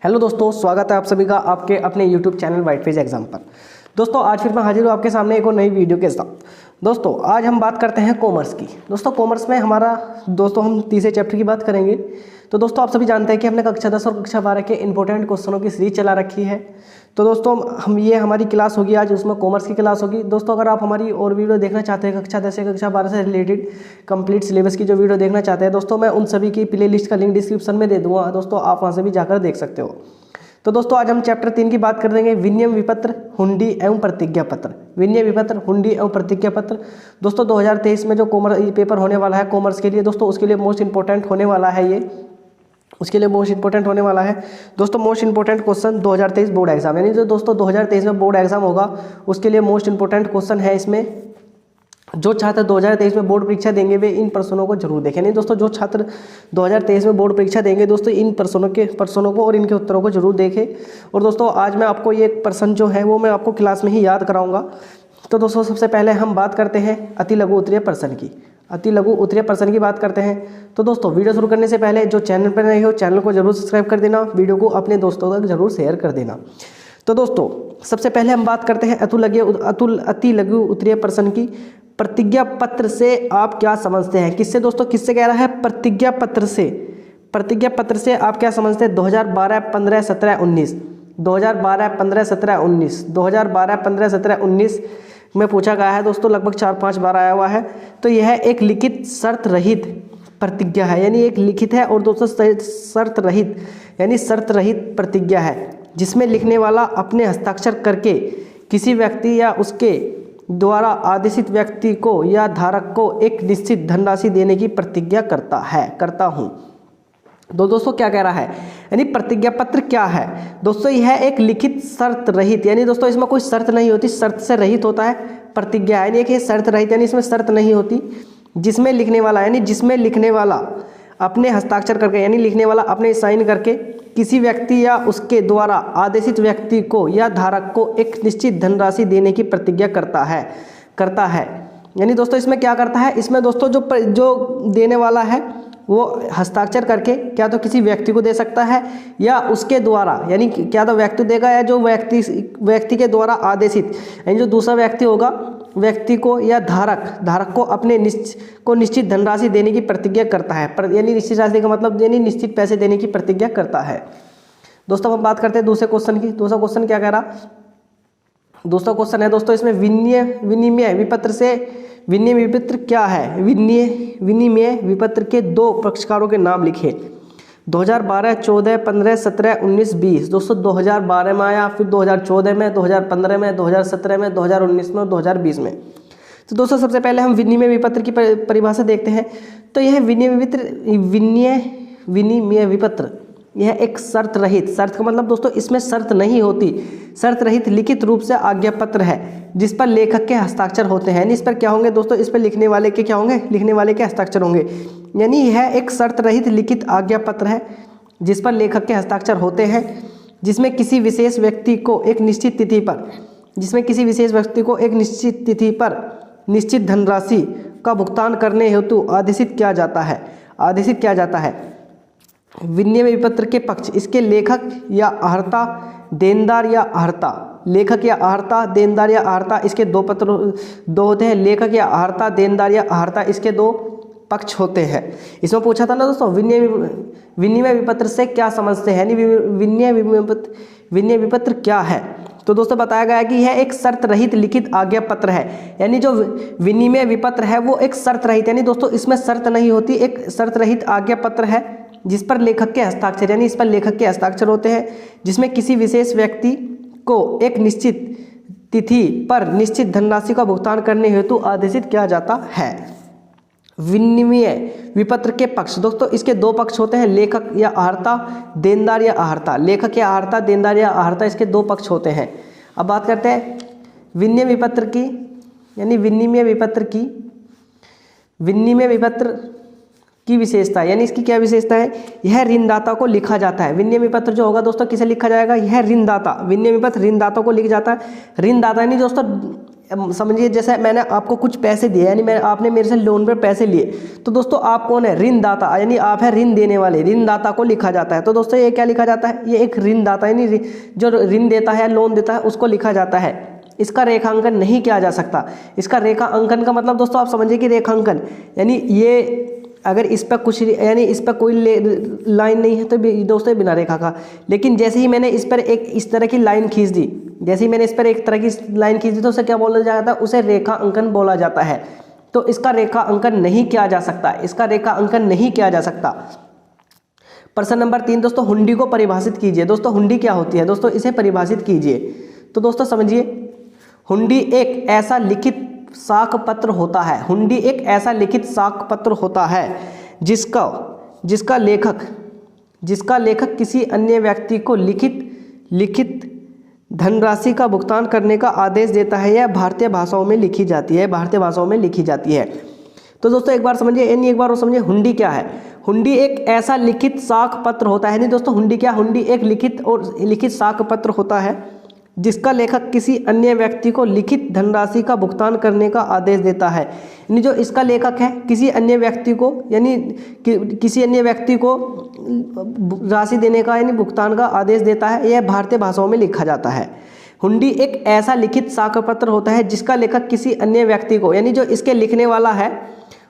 Hello दोस्तों, स्वागत है आप सभी का आपके अपने YouTube channel white page exam पर। दोस्तों आज फिर मैं हाजिर हूँ आपके सामने एक और नई वीडियो के साथ। दोस्तों आज हम बात करते हैं कॉमर्स की। दोस्तों कॉमर्स में हम तीसरे चैप्टर की बात करेंगे। तो दोस्तों आप सभी जानते हैं कि हमने कक्षा 10 और कक्षा 12 के इंपॉर्टेंट क्वेश्चनों की सीरीज चला रखी है। तो दोस्तों हमारी क्लास होगी आज, उसमें कॉमर्स की क्लास होगी। दोस्तों अगर आप हमारी और वीडियो देखना चाहते हैं कक्षा 10 से कक्षा 12 से रिलेटेड कंप्लीट सिलेबस की जो वीडियो देखना चाहते हैं दोस्तों, मैं उन सभी की प्लेलिस्ट का लिंक डिस्क्रिप्शन में दे दूँगा। दोस्तों आप वहाँ से भी जाकर देख सकते हो। तो दोस्तों आज हम चैप्टर 3 की बात कर देंगे, विनिमय विपत्र, हुंडी एवं प्रतिज्ञा पत्र। विनिमय विपत्र, हुंडी एवं प्रतिज्ञा पत्र। दोस्तों 2023 में जो कॉमर्स पेपर होने वाला है कॉमर्स के लिए, दोस्तों उसके लिए मोस्ट इंपॉर्टेंट होने वाला है दोस्तों most important question 2023 board exam, यानी जो दोस्तों 2023 में बोर्ड एग्जाम होगा उसके लिए मोस्ट इंपॉर्टेंट क्वेश्चन है। इसमें जो छात्र 2023 में बोर्ड परीक्षा देंगे वे इन प्रश्नों को जरूर देखें। नहीं दोस्तों, जो छात्र 2023 में बोर्ड परीक्षा देंगे दोस्तों इन प्रश्नों को और इनके उत्तरों को जरूर देखें। और दोस्तों आज मैं आपको ये प्रश्न जो है वो मैं आपको क्लास में ही याद कराऊंगा। तो दोस्तों सबसे पहले हम बात करते हैं अति लघु उत्तरीय प्रश्न की। अति लघु उत्तरीय प्रश्न की बात करते हैं। तो दोस्तों वीडियो शुरू करने से पहले जो चैनल पर नए हो चैनल को जरूर सब्सक्राइब कर देना, वीडियो को अपने दोस्तों तक जरूर शेयर कर देना। तो दोस्तों सबसे पहले हम बात करते हैं अति लघु उत्तरीय प्रश्न की। प्रतिज्ञा पत्र से आप क्या समझते हैं? किससे दोस्तों, किससे कह रहा है? प्रतिज्ञा पत्र से। प्रतिज्ञा पत्र से आप क्या समझते हैं? 2012, 15, 17, 19 2012, 15, 17, 19 2012, 15, 17, 19 में पूछा गया है दोस्तों, लगभग 4-5 बार आया हुआ है। तो यह एक लिखित शर्त रहित प्रतिज्ञा है, यानी एक लिखित है और दोस्तों शर्त रहित यानी शर्त रहित प्रतिज्ञा है, जिसमें लिखने वाला अपने हस्ताक्षर करके किसी व्यक्ति या उसके द्वारा आदेशित व्यक्ति को या धारक को एक निश्चित धनराशि देने की प्रतिज्ञा करता हूँ। दोस्तों क्या कह रहा है, यानी प्रतिज्ञा पत्र क्या है दोस्तों? यह एक लिखित शर्त रहित, यानी दोस्तों इसमें कोई शर्त नहीं होती, शर्त से रहित होता है प्रतिज्ञा, यानी कि शर्त रहित यानी इसमें शर्त नहीं होती, जिसमें लिखने वाला अपने हस्ताक्षर करके यानी लिखने वाला अपने साइन करके किसी व्यक्ति या उसके द्वारा आदेशित व्यक्ति को या धारक को एक निश्चित धनराशि देने की प्रतिज्ञा करता है। यानी दोस्तों इसमें क्या करता है? इसमें दोस्तों जो देने वाला है वो हस्ताक्षर करके क्या तो किसी व्यक्ति को दे सकता है या उसके द्वारा, यानी क्या तो व्यक्ति देगा या जो व्यक्ति के द्वारा आदेशित, यानी जो दूसरा व्यक्ति होगा व्यक्ति को या धारक को अपने निश्चित धनराशि देने की प्रतिज्ञा करता है। यानी निश्चित राशि का मतलब यानी निश्चित पैसे देने की प्रतिज्ञा करता है। दोस्तों हम बात करते हैं दूसरे क्वेश्चन की। दूसरा क्वेश्चन क्या कह रहा? दूसरा क्वेश्चन है दोस्तों इसमें विनिमय विपत्र से। विनिमय विपत्र क्या है? विनिमय विपत्र के दो पक्षकारों के नाम लिखे। 2012, 14, 15, 17, 19, 20 दोस्तों 2012 में आया, फिर 2014 में, 2015 में, 2017 में, 2019 में और 2020 में। तो दोस्तों सबसे पहले हम विनिमय विपत्र की परिभाषा देखते हैं। तो यह विनिमय विपत्र यह एक शर्त रहित, शर्त का मतलब दोस्तों इसमें शर्त नहीं होती, शर्त रहित लिखित रूप से आज्ञा पत्र है जिस पर लेखक के हस्ताक्षर होते हैं। यानी इस पर क्या होंगे दोस्तों? इस पर लिखने वाले के क्या होंगे? लिखने वाले के हस्ताक्षर होंगे। यानी यह एक शर्त रहित लिखित आज्ञा पत्र है जिस पर लेखक के हस्ताक्षर होते हैं, जिसमें किसी विशेष व्यक्ति को एक निश्चित तिथि पर निश्चित धनराशि का भुगतान करने हेतु आदेशित किया जाता है। विनिमय विपत्र के पक्ष इसके लेखक या आहर्ता, देनदार या आहर्ता। लेखक या आहर्ता, देनदार या आहर्ता, इसके दो होते हैं। लेखक या आहर्ता, देनदार या आहर्ता, इसके दो पक्ष होते हैं। इसमें पूछा था ना दोस्तों विनिमय विपत्र से क्या समझते हैं, यानी विनिमय विपत्र क्या है? तो दोस्तों बताया गया है कि यह एक शर्त रहित लिखित आज्ञा पत्र है। यानी जो विनिमय विपत्र है वो एक शर्त रहित, यानी दोस्तों इसमें शर्त नहीं होती, एक शर्त रहित आज्ञा पत्र है जिस पर लेखक के हस्ताक्षर, यानी इस पर लेखक के हस्ताक्षर होते हैं, जिसमें किसी विशेष व्यक्ति को एक निश्चित तिथि पर निश्चित धनराशि का भुगतान करने हेतु आदेशित किया जाता है। विनिमय विपत्र के पक्ष दोस्तों इसके दो पक्ष होते हैं, लेखक या आहर्ता, देनदार या आहर्ता। लेखक या आहर्ता, देनदार या आहर्ता, इसके दो पक्ष होते हैं। अब बात करते हैं विनिमय विपत्र की, यानी विनिमय विपत्र की विशेषता, यानी इसकी क्या विशेषता है? यह ऋणदाता को लिखा जाता है। विनिमय विपत्र जो होगा दोस्तों किसे लिखा जाएगा? यह ऋणदाता, विनिमय विपत्र ऋणदाता को लिखा जाता है। ऋणदाता यानी दोस्तों समझिए जैसे मैंने आपको कुछ पैसे दिए, यानी आपने मेरे से लोन पर पैसे लिए, तो दोस्तों आप कौन है, ऋणदाता, यानी आप है ऋण देने वाले, ऋणदाता को लिखा जाता है। तो दोस्तों ये क्या लिखा जाता है, ये एक ऋणदाता यानी जो ऋण देता है, लोन देता है, उसको लिखा जाता है। इसका रेखांकन नहीं किया जा सकता। इसका रेखांकन का मतलब दोस्तों आप समझिए कि रेखांकन यानी ये अगर इस पर कुछ यानी इस पर कोई लाइन नहीं है तो दोस्तों बिना रेखा का। लेकिन जैसे ही मैंने इस पर एक इस तरह की लाइन खींच दी, जैसे ही मैंने इस पर एक तरह की लाइन खींच दी तो उसे क्या बोला जाता है, उसे रेखा अंकन बोला जाता है। तो इसका रेखा अंकन नहीं किया जा सकता, इसका रेखा अंकन नहीं किया जा सकता। प्रश्न नंबर 3 दोस्तों, हुंडी को परिभाषित कीजिए। दोस्तों हुंडी क्या होती है, दोस्तों इसे परिभाषित कीजिए। तो दोस्तों समझिए, हुंडी एक ऐसा लिखित साख पत्र होता है, हुंडी एक ऐसा लिखित साख पत्र होता है जिसका लेखक किसी अन्य व्यक्ति को लिखित धनराशि का भुगतान करने का आदेश देता है। यह भारतीय भाषाओं में लिखी जाती है, तो दोस्तों एक बार समझिए, यानी एक बार वो समझिए हुंडी क्या है। हुंडी एक ऐसा लिखित साख पत्र होता है, नहीं दोस्तों हुंडी क्या, हुंडी एक लिखित साख पत्र होता है जिसका लेखक किसी अन्य व्यक्ति को लिखित धनराशि का भुगतान करने का आदेश देता है। यानी जो इसका लेखक है किसी अन्य व्यक्ति को, यानी किसी अन्य व्यक्ति को राशि देने का यानी भुगतान का आदेश देता है। यह भारतीय भाषाओं में लिखा जाता है। हुंडी एक ऐसा लिखित साख पत्र होता है जिसका लेखक किसी अन्य व्यक्ति को, यानी जो इसके लिखने वाला है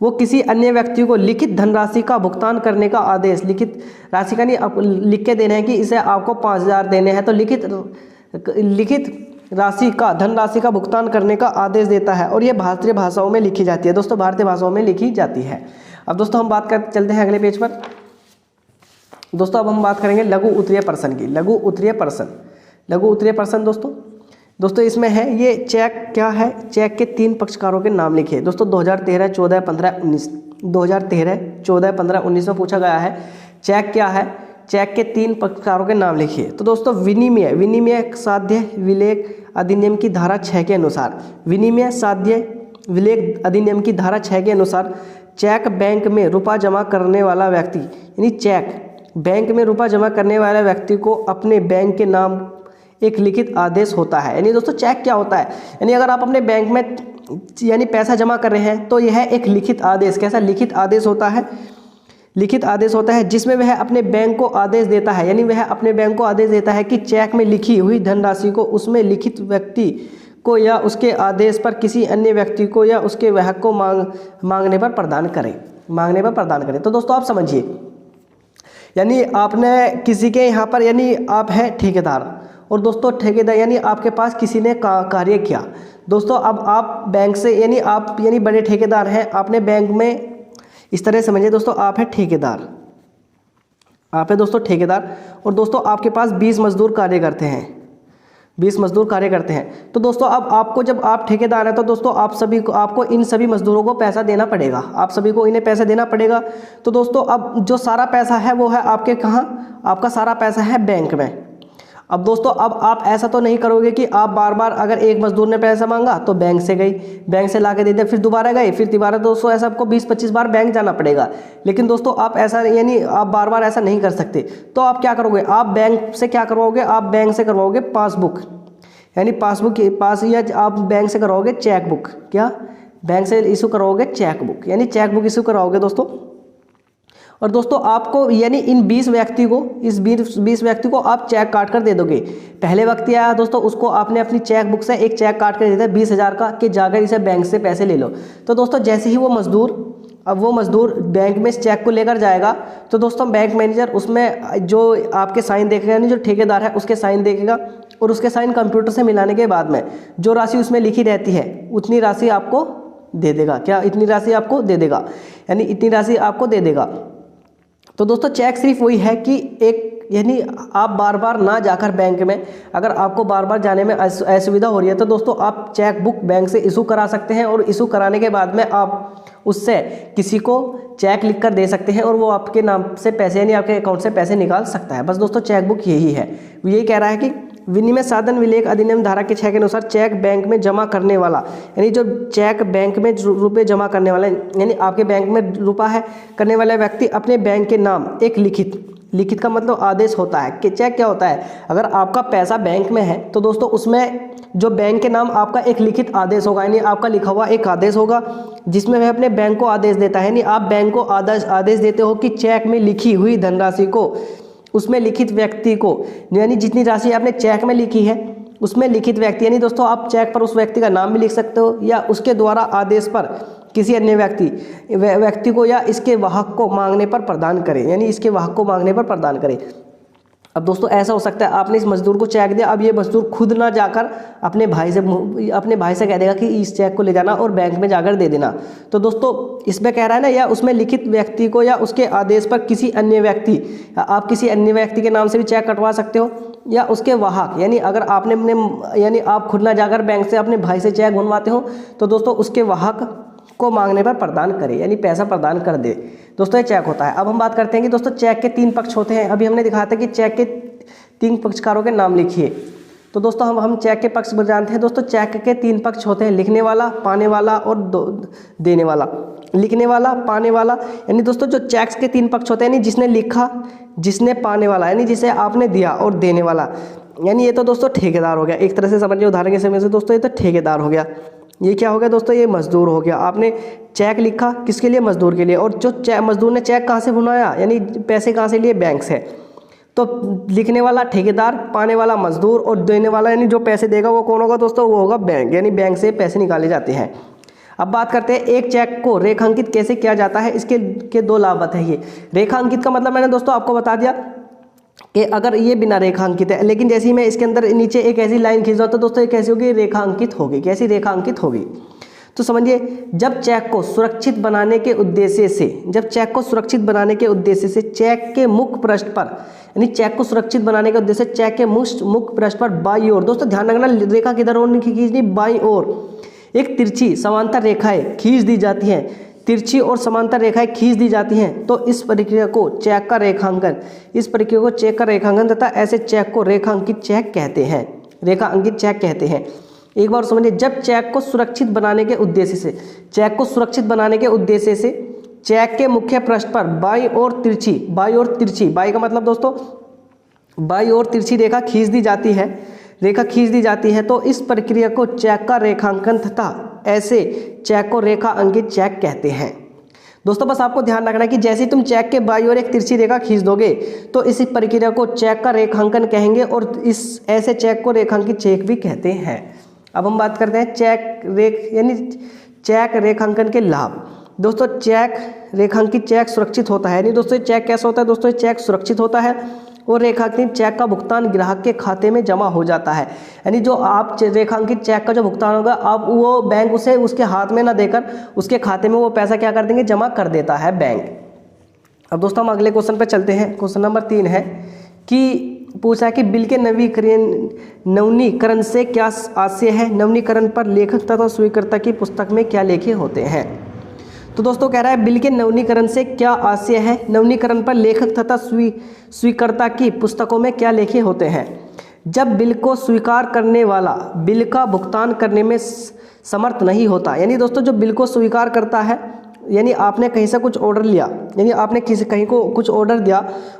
वो किसी अन्य व्यक्ति को लिखित धनराशि का भुगतान करने का आदेश, लिखित राशि का नहीं आप लिख के देना है कि इसे आपको 5,000 देने हैं, तो लिखित राशि का धनराशि का भुगतान करने का आदेश देता है। और ये भारतीय भाषाओं में लिखी जाती है। दोस्तों भारतीय भाषाओं में लिखी जाती है। अब दोस्तों हम बात कर चलते हैं अगले पेज पर। दोस्तों अब हम बात करेंगे लघु उत्तरीय प्रश्न की। लघु उत्तरीय प्रश्न दोस्तों इसमें है ये चेक क्या है, चेक के 3 पक्षकारों के नाम लिखिए। दोस्तों 2013, 14, 15, 19 2013, 14, 15, 19 में पूछा गया है चेक क्या है, चेक के 3 पक्षकारों के नाम लिखिए। तो दोस्तों विनिमय साध्य विलेख अधिनियम की धारा 6 के अनुसार, विनिमय साध्य विलेख अधिनियम की धारा 6 के अनुसार चेक बैंक में रुपया जमा करने वाला व्यक्ति, यानी चेक बैंक में रुपया जमा करने वाले व्यक्ति को अपने बैंक के नाम एक लिखित आदेश होता है। यानी दोस्तों चेक क्या होता है, यानी अगर आप अपने बैंक में यानी पैसा जमा कर रहे हैं तो यह एक लिखित आदेश, कैसा लिखित आदेश होता है, लिखित आदेश होता है जिसमें वह अपने बैंक को आदेश देता है, यानी वह अपने बैंक को आदेश देता है कि चेक में लिखी हुई धनराशि को उसमें लिखित व्यक्ति को या उसके आदेश पर किसी अन्य व्यक्ति को या उसके वाहक को मांगने पर प्रदान करें। तो दोस्तों आप समझिए, यानी आपने किसी के यहाँ पर, यानी आप हैं ठेकेदार, और दोस्तों ठेकेदार यानी आपके पास किसी ने कार्य किया। दोस्तों अब आप बैंक से, यानी आप बड़े ठेकेदार हैं, आपने बैंक में इस तरह समझिए दोस्तों, आप है ठेकेदार, और दोस्तों आपके पास 20 मजदूर कार्य करते हैं। तो दोस्तों अब आपको, जब आप ठेकेदार हैं तो दोस्तों आपको इन सभी मजदूरों को पैसा देना पड़ेगा, आप सभी को इन्हें पैसा देना पड़ेगा। तो दोस्तों अब जो सारा पैसा है वो है आपके कहाँ, आपका सारा पैसा है बैंक में। अब दोस्तों अब आप ऐसा तो नहीं करोगे कि आप बार बार, अगर एक मजदूर ने पैसा मांगा तो बैंक से ला के दे दिया, फिर दोबारा गए, फिर दोबारा, दोस्तों ऐसा आपको 20-25 बार बैंक जाना पड़ेगा। लेकिन दोस्तों आप ऐसा, यानी आप बार बार ऐसा नहीं कर सकते। तो आप क्या करोगे, आप बैंक से क्या करवाओगे, आप बैंक से करवाओगे पासबुक, यानी या आप बैंक से करवाओगे चेकबुक, क्या बैंक से इशू करवाओगे चेकबुक, यानी चेकबुक इशू कराओगे दोस्तों। और दोस्तों आपको, यानी इन 20 व्यक्ति को आप चेक काट कर दे दोगे। पहले व्यक्ति आया दोस्तों, उसको आपने अपनी चेकबुक से एक चेक काट कर दे दिया 20,000 का कि जाकर इसे बैंक से पैसे ले लो। तो दोस्तों जैसे ही वो मजदूर बैंक में इस चेक को लेकर जाएगा तो दोस्तों बैंक मैनेजर उसमें जो आपके साइन देखेगा, यानी जो ठेकेदार है उसके साइन देखेगा, और उसके साइन कंप्यूटर से मिलाने के बाद में जो राशि उसमें लिखी रहती है उतनी राशि आपको दे देगा। क्या, इतनी राशि आपको दे देगा, यानी इतनी राशि आपको दे देगा। तो दोस्तों चेक सिर्फ वही है कि यानी आप बार बार ना जाकर बैंक में, अगर आपको बार बार जाने में असुविधा हो रही है तो दोस्तों आप चेक बुक बैंक से इशू करा सकते हैं, और इशू कराने के बाद में आप उससे किसी को चेक लिख कर दे सकते हैं और वो आपके नाम से पैसे, यानी आपके अकाउंट से पैसे निकाल सकता है। बस दोस्तों चेक बुक यही है। यही कह रहा है कि विनिमय साधन विलेख अधिनियम धारा के 6 के अनुसार चेक बैंक में जमा करने वाला, यानी जो चेक बैंक में रुपए जमा करने वाला, यानी आपके बैंक में रुपया है करने वाला व्यक्ति अपने बैंक के नाम एक लिखित का मतलब आदेश होता है कि चेक क्या होता है, अगर आपका पैसा बैंक में है तो दोस्तों उसमें जो बैंक के नाम आपका एक लिखित आदेश होगा, यानी आपका लिखा हुआ एक आदेश होगा जिसमें वह अपने बैंक को आदेश देता है, यानी आप बैंक को आदेश देते हो कि चेक में लिखी हुई धनराशि को उसमें लिखित व्यक्ति को, यानी जितनी राशि आपने चेक में लिखी है उसमें लिखित व्यक्ति, यानी दोस्तों आप चेक पर उस व्यक्ति का नाम भी लिख सकते हो या उसके द्वारा आदेश पर किसी अन्य व्यक्ति को या इसके वाहक को मांगने पर प्रदान करें, यानी इसके वाहक को मांगने पर प्रदान करें। अब दोस्तों ऐसा हो सकता है आपने इस मजदूर को चेक दिया, अब ये मजदूर खुद ना जाकर अपने भाई से कह देगा कि इस चेक को ले जाना और बैंक में जाकर दे देना। तो दोस्तों इसमें कह रहा है ना, या उसमें लिखित व्यक्ति को या उसके आदेश पर किसी अन्य व्यक्ति, आप किसी अन्य व्यक्ति के नाम से भी चेक कटवा सकते हो या उसके वाहक, यानी अगर आपने यानी आप खुद ना जाकर बैंक से अपने भाई से चेक बनवाते हो तो दोस्तों उसके वाहक को मांगने पर प्रदान करे, यानी पैसा प्रदान कर दे। दोस्तों ये चेक होता है। अब हम बात करते हैं कि दोस्तों चेक के 3 पक्ष होते हैं। अभी हमने दिखाया था कि चेक के 3 पक्षकारों के नाम लिखिए। तो दोस्तों हम चेक के पक्ष जानते हैं। दोस्तों चेक के 3 पक्ष होते हैं, लिखने वाला, पाने वाला और देने वाला। लिखने वाला, पाने वाला, यानी दोस्तों जो चेक्स के 3 पक्ष होते हैं, यानी जिसने लिखा, जिसने पाने वाला, यानी जिसे आपने दिया, और देने वाला, यानी ये तो दोस्तों ठेकेदार हो गया। एक तरह से समझिए उदाहरण के समय से दोस्तों, ये तो ठेकेदार हो गया। ये क्या हो गया दोस्तों, ये मजदूर हो गया। आपने चेक लिखा किसके लिए, मजदूर के लिए, और जो मजदूर ने चेक कहाँ से बनवाया, यानी पैसे कहाँ से लिए, बैंक से। तो लिखने वाला ठेकेदार, पाने वाला मजदूर और देने वाला यानी जो पैसे देगा वो कौन होगा दोस्तों, वो होगा बैंक, यानी बैंक से पैसे निकाले जाते हैं। अब बात करते हैं एक चेक को रेखांकित कैसे किया जाता है, इसके 2 लाभ बताइए। रेखांकित का मतलब मैंने दोस्तों आपको बता दिया कि अगर ये बिना रेखांकित है, लेकिन जैसे ही मैं इसके अंदर नीचे एक ऐसी लाइन खींच रहा हूं तो दोस्तों ये कैसी होगी, रेखांकित होगी। कैसी रेखांकित होगी, तो समझिए जब चेक को सुरक्षित बनाने के उद्देश्य से, चेक के मुख्य पृष्ठ पर, यानी चेक को सुरक्षित बनाने के उद्देश्य से चेक के मुख्य पृष्ठ पर बाईं ओर, दोस्तों ध्यान रखना रेखा किधर और खींचनी, बाईं ओर एक तिरछी समांतर रेखाएं खींच दी जाती हैं, तिरछी और समांतर रेखाएं खींच दी जाती हैं। तो इस प्रक्रिया को चेक का रेखांकन, तथा ऐसे चेक को रेखांकित चेक कहते हैं, रेखांकित चेक कहते हैं। एक बार समझिए, जब चेक को सुरक्षित बनाने के उद्देश्य से, चेक के मुख्य पृष्ठ पर बाईं ओर तिरछी, बाईं का मतलब दोस्तों बाईं ओर तिरछी रेखा खींच दी जाती है, तो इस प्रक्रिया को चेक का रेखांकन तथा ऐसे चेक को रेखा अंकित चेक कहते हैं। दोस्तों बस आपको ध्यान रखना है कि जैसे ही तुम चेक के बाईं ओर एक तिरछी रेखा खींच दोगे तो इसी प्रक्रिया को चेक का रेखांकन कहेंगे और इस ऐसे चेक को रेखांकित चेक भी कहते हैं। अब हम बात करते हैं चेक रेखांकन के लाभ। दोस्तों चेक रेखांकित चेक सुरक्षित होता है, यानी दोस्तों चेक कैसा होता है, दोस्तों चेक सुरक्षित होता है और रेखांकित चेक का भुगतान ग्राहक के खाते में जमा हो जाता है। यानी जो आप रेखांकित चेक का जो भुगतान होगा, आप वो बैंक उसे उसके हाथ में ना देकर उसके खाते में वो पैसा क्या कर देंगे, जमा कर देता है बैंक। अब दोस्तों हम अगले क्वेश्चन पे चलते हैं। क्वेश्चन नंबर 3 है कि पूछा है कि बिल के नवीनीकरण से क्या आशय है, नवीनीकरण पर लेखक तथा स्वीकर्ता की पुस्तक में क्या लेखे होते हैं। तो दोस्तों कह रहा है बिल के नवीनीकरण से क्या आशय है, नवीनीकरण पर लेखक तथा स्वीकर्ता की पुस्तकों में क्या लेखे होते हैं। जब बिल को स्वीकार करने वाला बिल का भुगतान करने में समर्थ नहीं होता, यानी दोस्तों जो बिल को स्वीकार करता है, यानी आपने कहीं से कुछ ऑर्डर लिया, यानी आपने कहीं को कुछ ऑर्डर दिया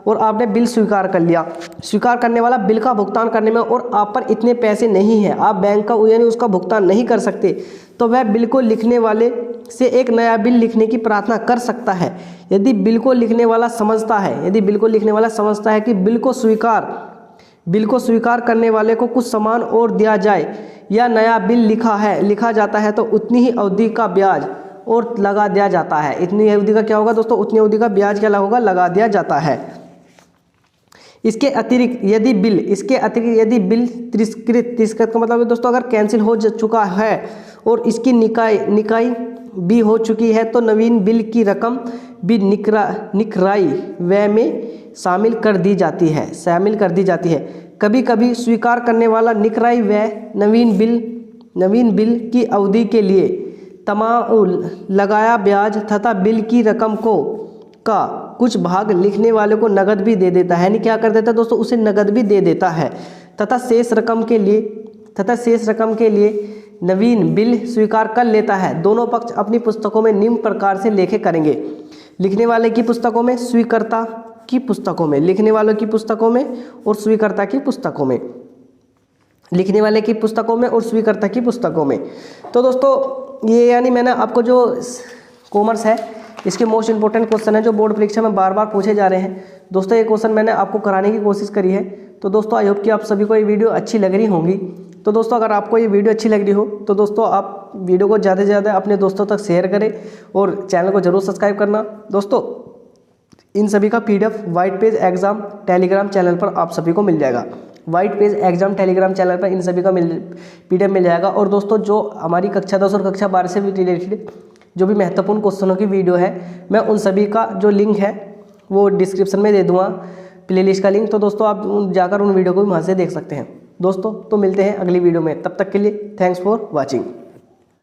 और आपने बिल स्वीकार कर लिया, स्वीकार करने वाला बिल का भुगतान करने में और आप पर इतने पैसे नहीं हैं, आप बैंक का यानी उसका भुगतान नहीं कर सकते, तो वह बिल को लिखने वाले से एक नया बिल लिखने की प्रार्थना कर सकता है। यदि बिल को लिखने वाला समझता है कि बिल को स्वीकार करने वाले को कुछ सामान और दिया जाए या नया बिल लिखा जाता है तो उतनी ही अवधि का ब्याज और लगा दिया जाता है। इतनी अवधि का क्या होगा दोस्तों, उतनी अवधि का ब्याज क्या होगा, लगा दिया जाता है। इसके अतिरिक्त यदि बिल तिरस्कृत का मतलब दोस्तों अगर कैंसिल हो चुका है और इसकी निकाई भी हो चुकी है तो नवीन बिल की रकम भी निकराई व्यय में शामिल कर दी जाती है। कभी कभी स्वीकार करने वाला निकराई व्यय नवीन बिल की अवधि के लिए तमाम लगाया ब्याज तथा बिल की रकम का कुछ भाग लिखने वाले को नगद भी दे देता है, यानी क्या कर देता है दोस्तों, उसे नगद भी दे देता है तथा शेष रकम के लिए नवीन बिल स्वीकार कर लेता है। दोनों पक्ष अपनी पुस्तकों में निम्न प्रकार से लेखे करेंगे। लिखने वाले की पुस्तकों में स्वीकर्ता की पुस्तकों में, लिखने वालों की पुस्तकों में और स्वीकर्ता की पुस्तकों में, लिखने वाले की पुस्तकों में और स्वीकर्ता की पुस्तकों में। तो दोस्तों ये यानी मैंने आपको जो कॉमर्स है इसके मोस्ट इंपॉर्टेंट क्वेश्चन है जो बोर्ड परीक्षा में बार बार पूछे जा रहे हैं। दोस्तों ये क्वेश्चन मैंने आपको कराने की कोशिश करी है। तो दोस्तों आई होप कि आप सभी को ये वीडियो अच्छी लग रही होंगी। तो दोस्तों अगर आपको ये वीडियो अच्छी लग रही हो तो दोस्तों आप वीडियो को ज़्यादा से ज़्यादा अपने दोस्तों तक शेयर करें और चैनल को जरूर सब्सक्राइब करना। दोस्तों इन सभी का PDF white page exam Telegram channel पर आप सभी को मिल जाएगा। White page exam Telegram channel पर इन सभी का PDF मिल जाएगा। और दोस्तों जो हमारी कक्षा 10 और कक्षा 12 से भी रिलेटेड जो भी महत्वपूर्ण क्वेश्चनों की वीडियो है मैं उन सभी का जो लिंक है वो डिस्क्रिप्शन में दे दूंगा, प्लेलिस्ट का लिंक। तो दोस्तों आप जाकर उन वीडियो को भी वहाँ से देख सकते हैं। दोस्तों तो मिलते हैं अगली वीडियो में, तब तक के लिए थैंक्स फॉर वॉचिंग।